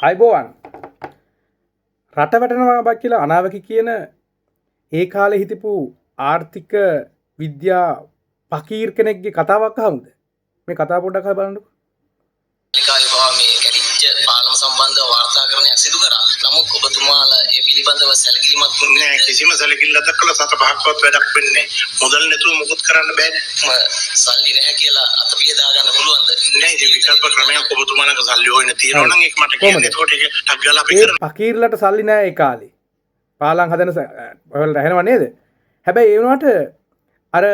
අයිබෝවන් රට වැටෙනවා බා කියලා අනාවකි කියන ඒ කාලේ හිටපු ආර්ථික විද්‍යා පකීර් කෙනෙක්ගේ කතාවක් අහමුද මේ කතාව පොඩ්ඩක් අහලා බලන්නකෝ. කාලේ පවා මේ කැඩිච්ච පාලම සම්බන්ධව වාර්තාකරණයක් සිදු කරා. නමුත් ඔබතුමාලා ඒ පිළිබඳව සැලකිලිමත් වුණේ නැහැ. කිසිම සැලකිල්ලක් දක්වලා සත පහක්වත් වැඩක් වෙන්නේ නැහැ. මුදල් නැතුව මොකුත් කරන්න බෑ. සල්ලි නැහැ කියලා අතපිය දාගන්න පුළුවන්ද? නැහැ. ඒ විකල්ප ක්‍රමයක් ඔබතුමාලගේ සල්ලි හොයන තියෙනවා නම් ඒක මට කියන්න. ඒකට ඒක ටක් ගාලා අපි කරමු. පකීර්ලට සල්ලි නැහැ ඒ කාලේ. පාලම් හදන ඔයාලට ඇහෙනව නේද? හැබැයි ඒ වුණාට අර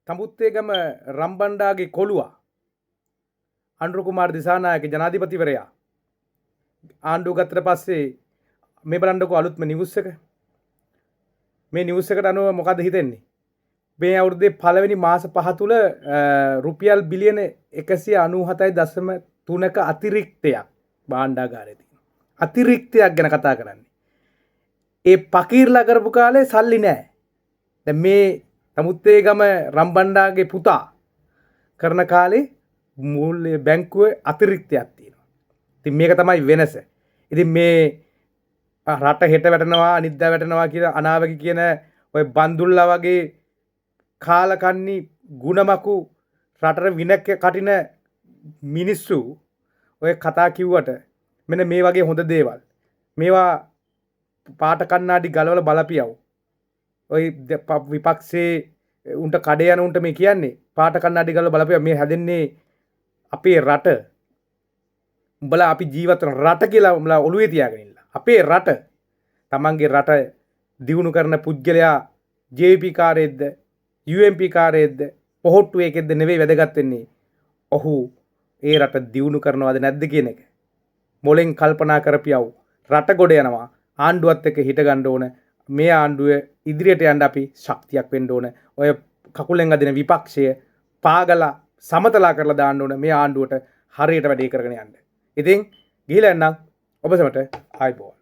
තඹුත්තේගම රම්බණ්ඩාගේ කොළුවා අනුර කුමාර දිසානායක ජනාධිපතිවරයා ආණ්ඩුව ගත්තට පස්සේ මේ බලන්නකෝ අලුත්ම නිවුස් එක. මේ නිවුස් එකට අනුව මොකද හිතෙන්නේ? මේ අවුරුද්දේ පළවෙනි මාස 5 තුල රුපියල් බිලියන 197.3ක අතිරික්තයක් භාණ්ඩාගාරයේ තියෙනවා. අතිරික්තයක් ගැන කතා කරන්නේ. ඒ පකීර්ලා කරපු කාලේ සල්ලි නැහැ. දැන් මේ තමුත්තේගම රම්බණ්ඩාගේ පුතා කරන කාලේ මූල්‍ය බැංකුවේ අතිරික්තයක් තියෙනවා. ඉතින් මේක තමයි වෙනස. ඉතින් මේ රට හෙට වැටෙනවා අනිද්දා වැටෙනවා කියලා අනාවකි කියන ඔය බන්දුල්ලා වගේ කාලකන්නි ಗುಣමකු රටට වින කටින මිනිස්සු ඔය කතා කිව්වට මෙන්න මේ වගේ හොඳ දේවල් මේවා පාට කන්නාඩි ගලවලා බලපියව. ඔය විපක්ෂේ උන්ට කඩේ යන උන්ට මේ කියන්නේ පාට කන්නාඩි ගලවලා බලපියව මේ හැදෙන්නේ අපේ රට. උඹලා අපි ජීවත් වෙන රට කියලා උඹලා ඔළුවේ තියාගෙන ඉන්න. අපේ රට තමන්ගේ රට දියුණු කරන පුද්ගලයා JP කාර්යයේද UMP කාර්යයේද පොහොට්ටු එකෙක්ද නෙවෙයි වැදගත් වෙන්නේ. ඔහු ඒ රට දියුණු කරනවද නැද්ද කියන එක. මොලෙන් කල්පනා කරපියව රට ගොඩ යනවා. ආණ්ඩුවත් එක්ක හිට ගන්න ඕන. මේ ආණ්ඩුව ඉදිරියට යන්න අපි ශක්තියක් වෙන්න ඕන. ඔය කකුලෙන් අදින විපක්ෂය පාගලා සමතලා කරලා දාන්න ඕන මේ ආණ්ඩුවට හරියට වැඩේ කරගෙන යන්න. ඉතින් ගිහිල්ලා එන්නම් ඔබ සමට ආයිබෝවන්.